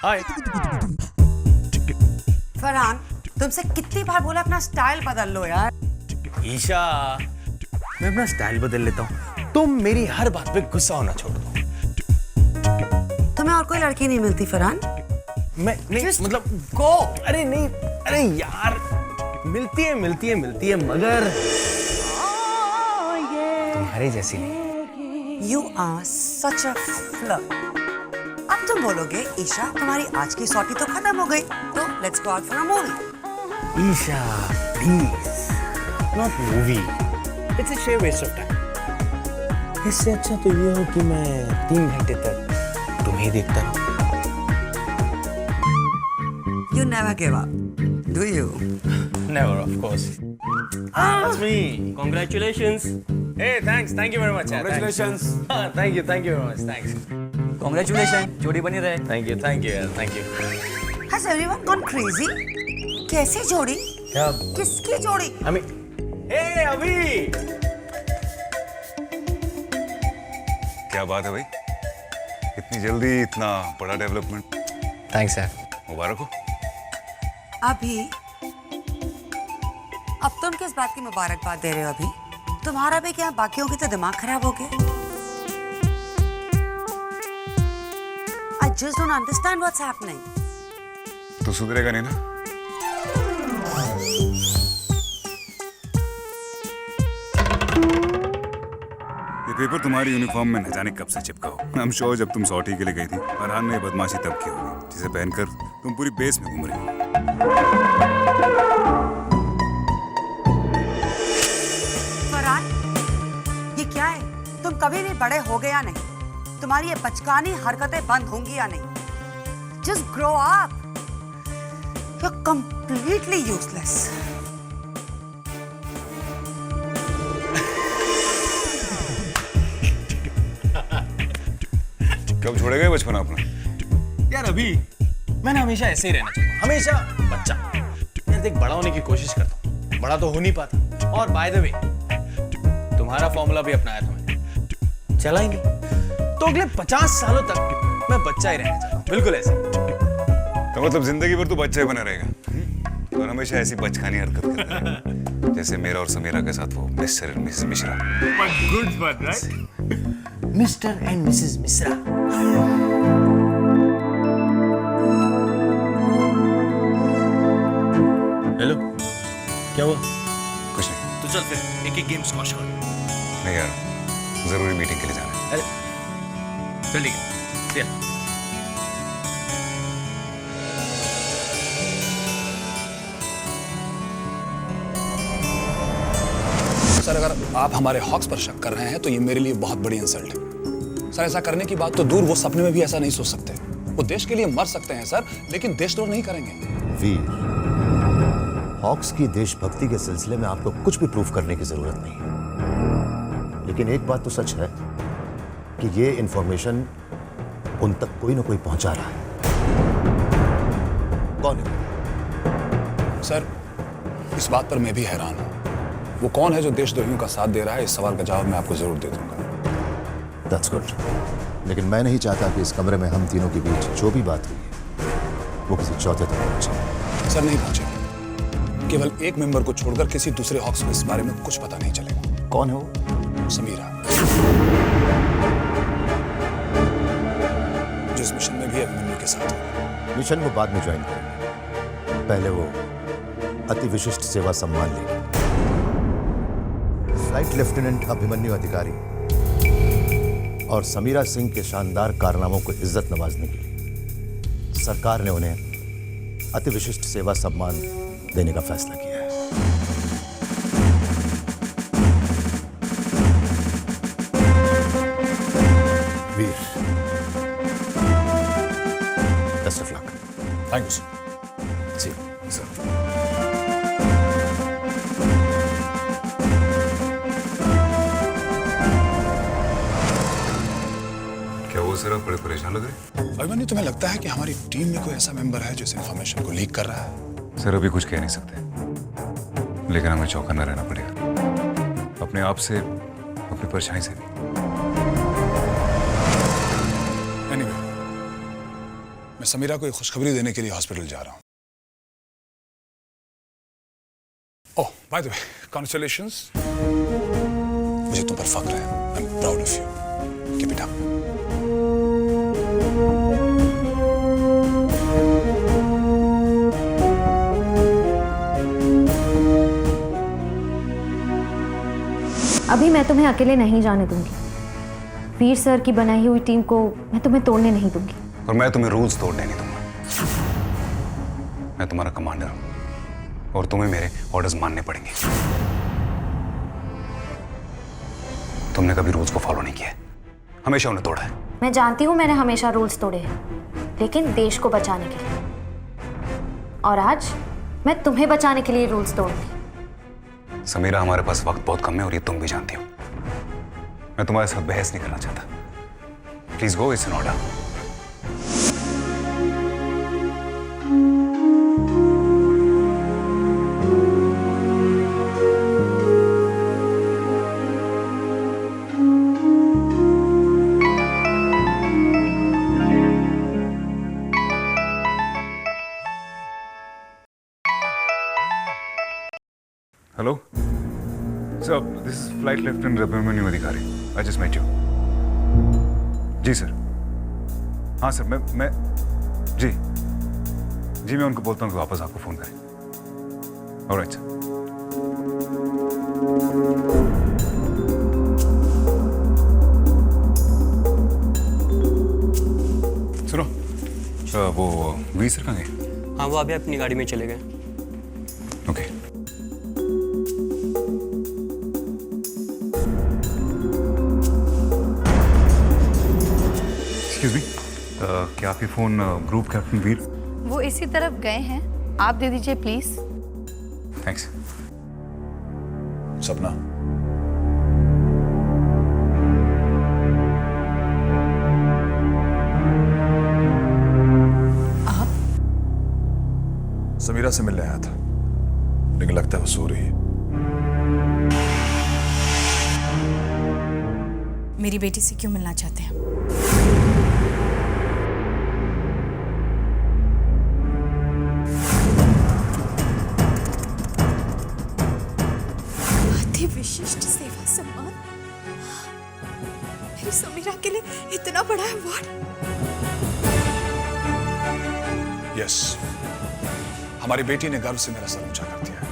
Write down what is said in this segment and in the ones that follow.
हाय। फरहान, तुमसे कितनी बार बोला अपना स्टाइल बदल लो यार। ईशा, मैं अपना स्टाइल बदल लेता हूँ, तुम मेरी हर बात पे गुस्सा होना छोड़ दो। तुम्हें और कोई लड़की नहीं मिलती फरहान? मैं नहीं Just मतलब go। अरे नहीं, अरे यार मिलती है मगर तुम्हारे जैसी नहीं। You are such a flirt। अब तुम बोलोगे ईशा तुम्हारी आज की सॉटी तो खत्म हो गई, तो let's go out for a movie. Isha please, not movie, it's a sheer waste of time. इससे अच्छा तो ये हो कि मैं 3 घंटे तक तुम्हें देखता रहूं। You never give up, do you? Never, of course. That's me. Congratulations. Hey, thanks. Thank you very much. Congratulations. Thank you very much. Thanks. Congratulations, जोड़ी बनी रहे। Thank you. Has everyone gone crazy? कैसी जोड़ी? क्या? किसकी जोड़ी? Hey, अभी। क्या बात है भाई, इतनी जल्दी इतना बड़ा डेवलपमेंट। Thanks, sir. मुबारक हो। अभी अब तुम किस बात की मुबारकबाद दे रहे हो? अभी तुम्हारा भी क्या बाकियों की तो दिमाग खराब हो गया। I just don't understand what's happening. तो सुधरेगा नहीं ना? ये पेपर तुम्हारी यूनिफॉर्म में न जाने कब से चिपका हो। I'm sure जब तुम सॉटी के लिए गई थी, फरहान ने बदमाशी तब की होगी, जिसे पहनकर तुम पूरी बेस में घूम रही हो। फरहान, ये क्या है? तुम कभी भी बड़े हो गए या नहीं? तुम्हारी ये बचकानी हरकतें बंद होंगी या नहीं? Just grow up. You're completely useless. कब छोड़ेगा ये बचपन अपना? यार अभी मैं ना हमेशा ऐसे ही रहना चाहता हूँ, हमेशा बच्चा। यार देख, बड़ा होने की कोशिश करता हूँ, बड़ा तो हो नहीं पाता। और बाय द वे, तुम्हारा फॉर्मूला भी अपनाया था मैंने, चला ही नहीं। तो अगले 50 सालों तक मैं बच्चा ही रहना चाहता हूँ, बिल्कुल ऐसे। तो मतलब जिंदगी भर तू बच्चा ही बना रहेगा और हमेशा ऐसी बचकानी हरकत करता रहेगा, जैसे मेरा और समीरा के साथ वो mister and Mrs Mishra. Good one, right? Mister and Mrs Mishra. Hello, क्या हुआ? कुछ नहीं। तो चल फिर एक गेम स्क्वैश कर। नहीं यार, जरूरी मीटिंग के लिए जाना है। अरे चल ठीक है, सर, अगर आप हमारे हॉक्स पर शक कर रहे हैं तो ये मेरे लिए बहुत बड़ी इंसल्ट है। सर, ऐसा करने की बात तो दूर, वो सपने में भी ऐसा नहीं सोच सकते। वो देश के लिए मर सकते हैं सर, लेकिन देशद्रोह नहीं करेंगे। वीर, हॉक्स की देशभक्ति के सिलसिले में आपको कुछ भी प्रूफ करने की जरूरत नहीं है, लेकिन एक बात तो सच है कि ये इंफॉर्मेशन उन तक कोई ना कोई पहुंचा रहा है। कौन है? सर, इस बात पर मैं भी हैरान हूं। वो कौन है जो देशद्रोहियों का साथ दे रहा है? इस सवाल का जवाब मैं आपको जरूर दे दूंगा। दैट्स गुड, लेकिन मैं नहीं चाहता कि इस कमरे में हम तीनों के बीच जो भी बात हुई है वो किसी चौथे तक पहुंचे। सर, नहीं पहुंचेगा। केवल एक मेंबर को छोड़कर किसी दूसरे हॉक्स को इस बारे में कुछ पता नहीं चलेगा। कौन है वो? समीरा, जिस मिशन में भी अभिमन्यु के साथ है। मिशन वो बाद में ज्वाइन करेंगे, पहले वो अति विशिष्ट सेवा सम्मान लेगी। फ्लाइट लेफ्टिनेंट अभिमन्यु अधिकारी और समीरा सिंह के शानदार कारनामों को इज्जत नवाजने के लिए सरकार ने उन्हें अति विशिष्ट सेवा सम्मान देने का फैसला किया है। Veer, best of luck. Thank you sir. जी सर, सर, आप बड़े परेशान लग रहे हैं। अभिमन्यु, तुम्हें लगता है कि हमारी टीम में कोई ऐसा मेंबर है जो इस इंफॉर्मेशन को लीक कर रहा है? सर, अभी कुछ कह नहीं सकते, लेकिन हमें चौकन्ना रहना पड़ेगा, अपने आप से, अपनी परछाई से भी। Anyway, मैं समीरा को एक खुशखबरी देने के लिए हॉस्पिटल जा रहा हूँ। ओह, बाय द वे, कांग्रेचुलेशंस। मुझे तुम पर फख्र है। I am proud of you. Keep it up. अभी मैं तुम्हें अकेले नहीं जाने दूंगी। वीर सर की बनाई हुई टीम को मैं तुम्हें तोड़ने नहीं दूंगी। और मैं तुम्हें रूल्स तोड़ने नहीं दूंगा। मैं तुम्हारा कमांडर हूं और तुम्हें मेरे ऑर्डर्स मानने पड़ेंगे। तुमने कभी रूल्स को फॉलो नहीं किया, हमेशा उन्हें तोड़ा है। मैं जानती हूँ मैंने हमेशा रूल्स तोड़े हैं, लेकिन देश को बचाने के लिए। और आज मैं तुम्हें बचाने के लिए रूल्स तोड़ूंगी। समीरा, हमारे पास वक्त बहुत कम है और ये तुम भी जानती हो। मैं तुम्हारे साथ बहस नहीं करना चाहता। Please go, it's an order. Hello sir, this is flight lieutenant Abhimanyu Adhikari. I just met you. जी सर। हाँ सर, मैं जी मैं उनको बोलता हूँ कि वापस आपको फोन करें। Alright sir. सुनो, वो वीर सर कहाँ गए? हाँ, वो अभी अपनी गाड़ी में चले गए। ओके। एक्सक्यूज मी, क्या आपके फोन ग्रुप कैप्टन वीर? वो इसी तरफ गए हैं, आप दे दीजिए प्लीज। थैंक्स। सपना, आप? समीरा से मिलने आया था, लेकिन लगता है वो सो रही है। मेरी बेटी से क्यों मिलना चाहते हैं? अति विशिष्ट सेवा सम्मान, मेरी समीरा के लिए इतना बड़ा अवार्ड। यस, हमारी बेटी ने गर्व से मेरा सर ऊंचा कर दिया है।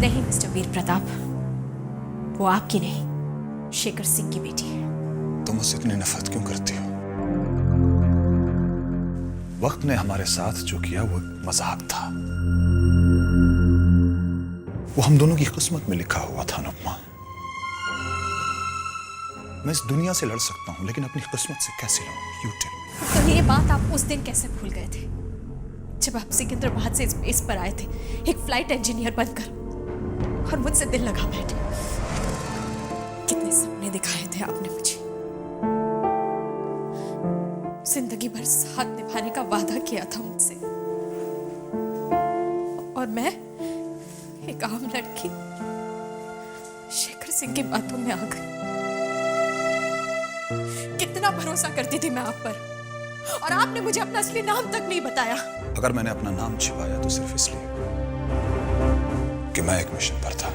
नहीं मिस्टर वीर प्रताप, वो आपकी नहीं, शेखर सिंह की बेटी है। तुम मुझसे इतनी नफरत क्यों करती हो? वक्त ने हमारे साथ जो किया वो मजाक था। वो हम दोनों की किस्मत में लिखा हुआ था। अनुपमा, मैं इस दुनिया से लड़ सकता हूं, लेकिन अपनी किस्मत से कैसे लड़ूं? You tell me. तो ये बात आप उस दिन कैसे भूल गए थे, जब आप सिकंदराबाद से स्पेस पर आए थे एक फ्लाइट इंजीनियर बनकर और मुझसे दिल लगा बैठे? कितने सपने दिखाए थे आपने मुझे, जिंदगी भर साथ निभाने का वादा किया था मुझसे, और मैं एक आम लड़की शेखर सिंह की बातों में आ गई। कितना भरोसा करती थी मैं आप पर, और आपने मुझे अपना असली नाम तक नहीं बताया। अगर मैंने अपना नाम छिपाया तो सिर्फ इसलिए कि मैं एक मिशन पर था,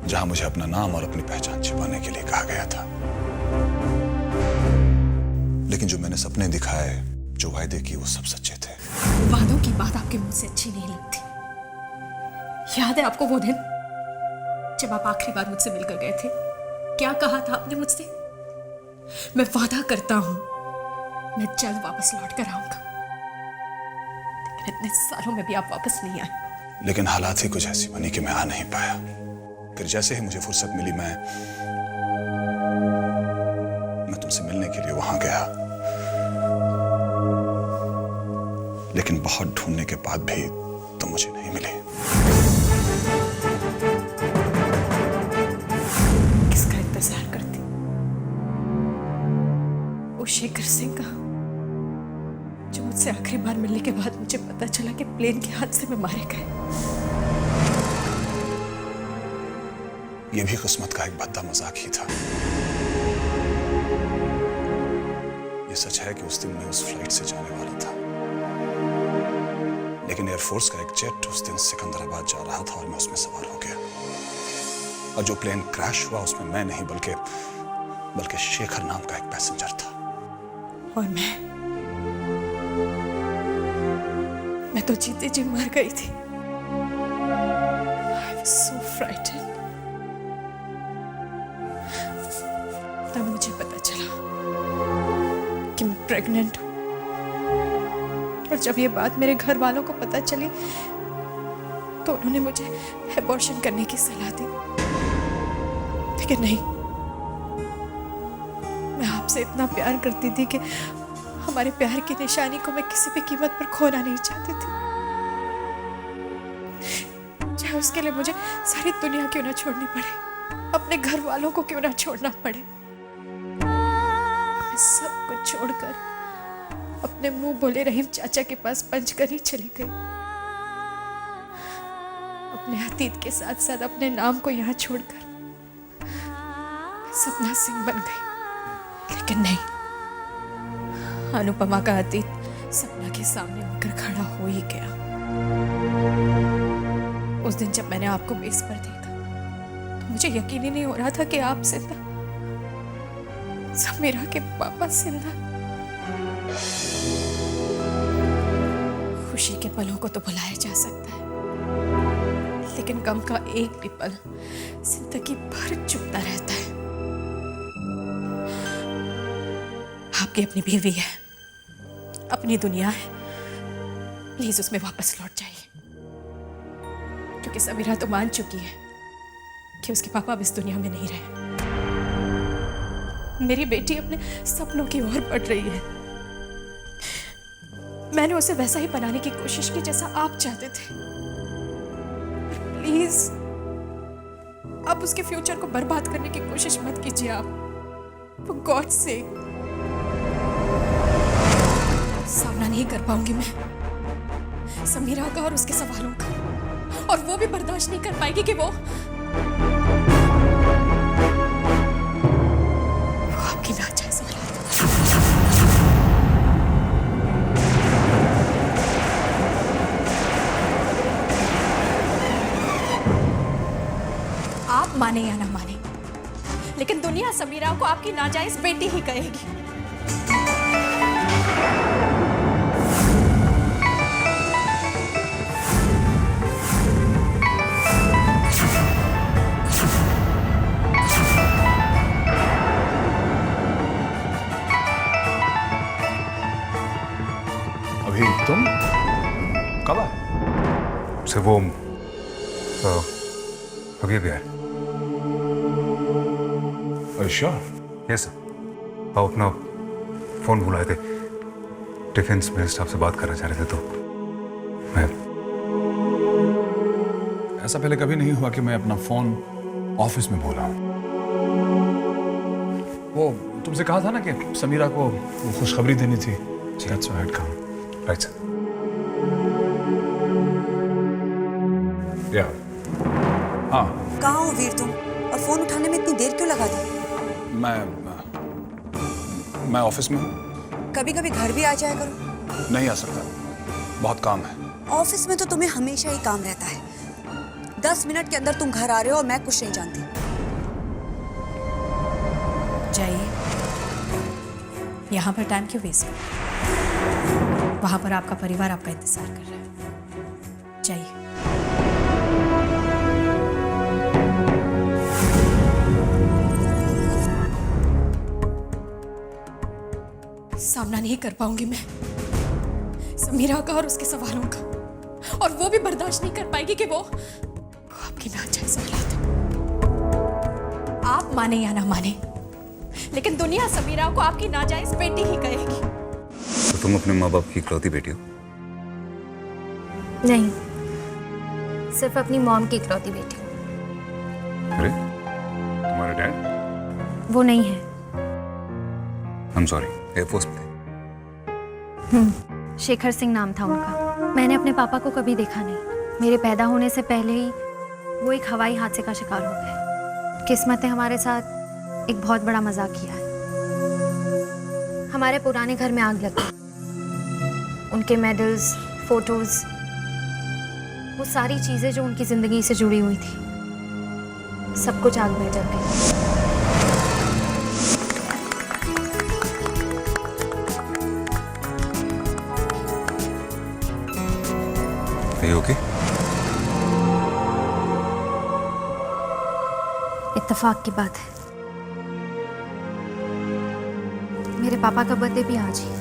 जहां मुझे अपना नाम और अपनी पहचान छिपाने के लिए कहा गया था। लेकिन जो मैंने सपने दिखाए, जो वायदे किए, वो सब सच्चे थे। वादों की बात आपके मुंह से अच्छी नहीं लगती। याद है आपको वो दिन जब आप आखिरी बार मुझसे मिलकर गए थे? क्या कहा था आपने मुझसे? मैं वादा करता हूं मैं जल्द वापस लौट कर आऊंगा। लेकिन इतने सालों में भी आप वापस नहीं आए। लेकिन हालात ही कुछ ऐसी बनी कि मैं आ नहीं पाया। फिर जैसे ही मुझे फुर्सत मिली, मैं तुमसे मिलने के लिए वहां गया। लेकिन बहुत ढूंढने के बाद भी तुम मुझे नहीं मिले। किसका इंतजार करती? वो शेखर सिंह का, जो मुझसे आखिरी बार मिलने के बाद मुझे पता चला कि प्लेन के हादसे में मारे गए। यह भी किस्मत का एक भद्दा मजाक ही था। यह सच है कि उस दिन मैं उस फ्लाइट से जाने वाला था, लेकिन एयरफोर्स का एक जेट उस दिन सिकंदराबाद जा रहा था और मैं उसमें सवार हो गया। और जो प्लेन क्रैश हुआ उसमें मैं नहीं बल्कि शेखर नाम का एक पैसेंजर था। और मैं तो जीते जी मर गई थी। I was so frightened। तब मुझे पता चला कि मैं प्रेग्नेंट हूं। और जब ये बात मेरे घर वालों को पता चली तो उन्होंने मुझे एबॉर्शन करने की सलाह दी। लेकिन नहीं, मैं आपसे इतना प्यार करती थी कि हमारे प्यार की निशानी को मैं किसी भी कीमत पर खोना नहीं चाहती थी, चाहे उसके लिए मुझे सारी दुनिया क्यों ना छोड़नी पड़े, अपने घर वालों को क्यों ना छोड़ना पड़े। मैं सब कुछ छोड़कर अपने मुंह बोले रहीम चाचा के पास पंचकरी चली गई। अपने अतीत के साथ साथ अपने नाम को यहाँ छोड़कर सपना सिंह बन गई। लेकिन नहीं, अनुपमा का अतीत सपना के सामने आकर खड़ा हो ही गया। उस दिन जब मैंने आपको बेस पर देखा तो मुझे यकीन ही नहीं हो रहा था कि आप जिंदा, समीरा के पापा जिंदा। खुशी के पलों को तो भुलाया जा सकता है, लेकिन गम का एक भी पल जिंदगी भर चुपता रहता है। आपकी अपनी बीवी है, अपनी दुनिया है, प्लीज उसमें वापस लौट जाइए, क्योंकि समीरा तो मान चुकी है कि उसके पापा अब इस दुनिया में नहीं रहे। मेरी बेटी अपने सपनों की ओर बढ़ रही है। मैंने उसे वैसा ही बनाने की कोशिश की जैसा आप चाहते थे। प्लीज अब उसके फ्यूचर को बर्बाद करने की कोशिश मत कीजिए आप, फॉर गॉड सेक। सामना नहीं कर पाऊंगी मैं समीरा का और उसके सवालों का, और वो भी बर्दाश्त नहीं कर पाएगी कि वो आपकी नाजायज औलाद। आप माने या ना माने, लेकिन दुनिया समीरा को आपकी नाजायज बेटी ही कहेगी। तुम कब आए? सर वो अभी भी है। यस सर, आप अपना फोन भुलाए थे, डिफेंस मिनिस्टर आपसे बात करना चाह रहे थे, तो मैं ऐसा पहले कभी नहीं हुआ कि मैं अपना फोन ऑफिस में भूला हूं। वो तुमसे कहा था ना कि समीरा को वो खुशखबरी देनी थी। That's why I'd come. Right sir. या हाँ, कहाँ हो वीर तुम, और फोन उठाने में इतनी देर क्यों लगा दी? मैं ऑफिस में हूँ। कभी कभी घर भी आ जाया करो। नहीं आ सकता, बहुत काम है। ऑफिस में तो तुम्हें हमेशा ही काम रहता है। 10 मिनट के अंदर तुम घर आ रहे हो और मैं कुछ नहीं जानती। जाइए, यहाँ पर टाइम क्यों वेस्ट कर? वहां पर आपका परिवार आपका इंतजार कर रहा है। जाइए। सामना नहीं कर पाऊंगी मैं समीरा का और उसके सवालों का, और वो भी बर्दाश्त नहीं कर पाएगी कि वो आपकी नाजायज औलाद है। आप माने या ना माने, लेकिन दुनिया समीरा को आपकी नाजायज बेटी ही कहेगी। तो तुम अपने माँ बाप की इकलौती बेटी हो? नहीं, सिर्फ अपनी मॉम की इकलौती बेटी। अरे तुम्हारा डैड? वो नहीं है। I'm sorry, एयरफोर्स में थे। शेखर सिंह नाम था उनका। मैंने अपने पापा को कभी देखा नहीं। मेरे पैदा होने से पहले ही वो एक हवाई हादसे का शिकार हो गए। किस्मत ने हमारे साथ एक बहुत बड़ा मजाक किया है। हमारे पुराने घर में आग लग गई। उनके मेडल्स, फोटोज, वो सारी चीजें जो उनकी जिंदगी से जुड़ी हुई थी, सब कुछ आग में जल गई। ओके? इत्तेफाक की बात है, मेरे पापा का बर्थडे भी आज ही है।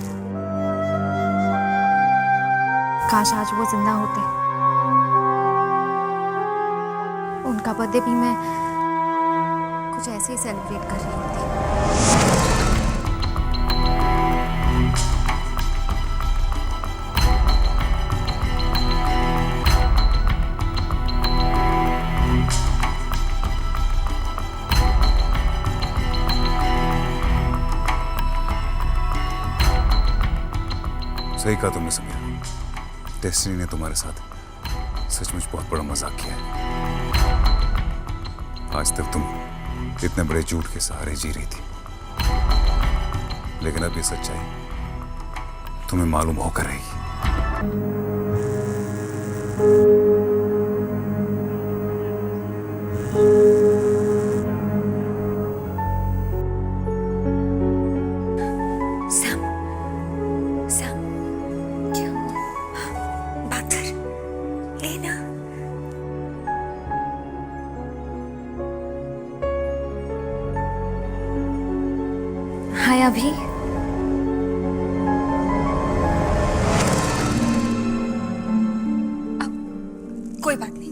काश आज वो जिंदा होते, उनका बर्थडे भी मैं कुछ ऐसे ही सेलिब्रेट कर रही होती। सही कहा तुमने समीरा, डेस्टिनी ने तुम्हारे साथ सचमुच बहुत बड़ा मजाक किया है। आज तक तुम इतने बड़े झूठ के सहारे जी रही थी, लेकिन अब ये सच्चाई तुम्हें मालूम होकर रहेगी। हाय अभी, कोई बात नहीं,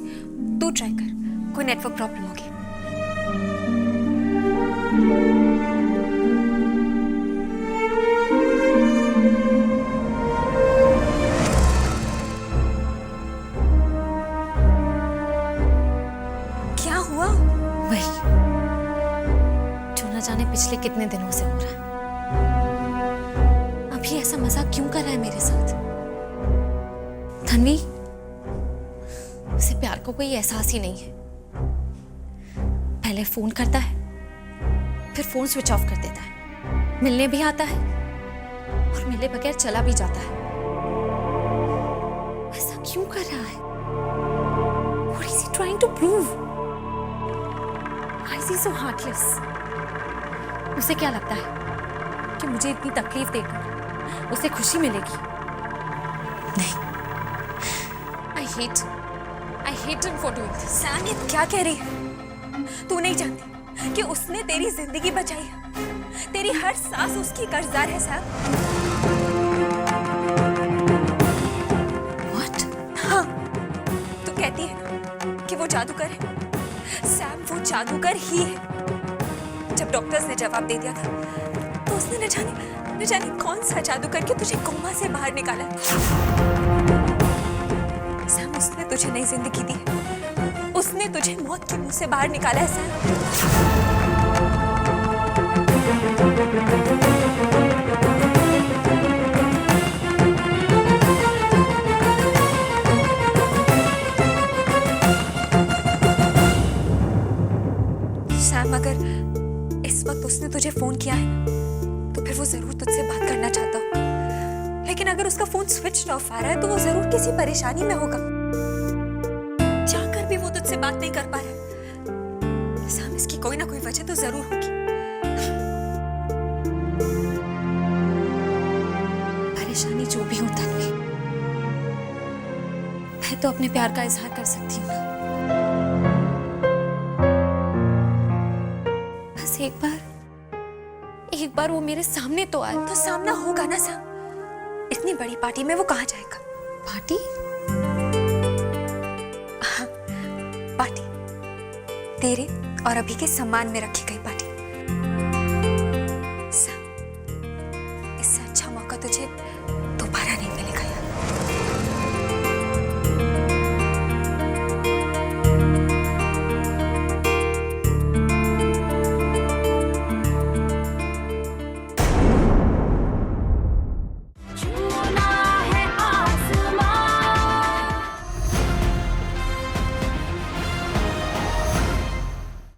तू ट्राई कर, कोई नेटवर्क प्रॉब्लम होगी। क्या हुआ? वही जो न जाने पिछले कितने दिनों से हो रहा है। अभी ऐसा मजाक क्यों कर रहा है मेरे साथ? तन्वी, उसे प्यार का कोई एहसास ही नहीं है। पहले फोन करता है, फिर फोन स्विच ऑफ कर देता है, मिलने भी आता है और मिले बगैर चला भी जाता है। ऐसा क्यों कर रहा है? What is he trying to prove? Why is he so heartless? उसे क्या लगता है कि मुझे इतनी तकलीफ देकर उसे खुशी मिलेगी? नहीं। I hate him for doing this. Sam, ये क्या कह रही है? तू नहीं जानती कि उसने तेरी जिंदगी बचाई है। तेरी हर सांस उसकी कर्जदार है सैम। What? हाँ, तू कहती है ना कि वो जादूगर है। सैम, वो जादूगर ही है। जब डॉक्टर्स ने जवाब दे दिया था तो उसने न जाने कौन सा जादू करके तुझे कोमा से बाहर निकाला। सैम, उसने तुझे नई जिंदगी दी है। उसने तुझे मौत के मुंह से बाहर निकाला है सैम। सैम, अगर इस वक्त उसने तुझे फोन किया है तो फिर वो जरूर तुझसे बात करना चाहता हो। लेकिन अगर उसका फोन स्विच ऑफ आ रहा है तो वो जरूर किसी परेशानी में होगा। चाहकर भी वो तुझसे बात नहीं कर पा रहा है। सैम, इसकी कोई ना कोई वजह तो जरूर होगी। परेशानी जो भी हो तन्वी, मैं तो अपने प्यार का इजहार कर सकती हूँ ना। बस एक बार वो मेरे सामने तो आए। तो सामना होगा ना सैम। इतनी बड़ी पार्टी में वो कहाँ जाएगा? पार्टी? हाँ, पार्टी। तेरे और अभी के सम्मान में रखी गई पार्टी। सैम, इससे अच्छा मौका तुझे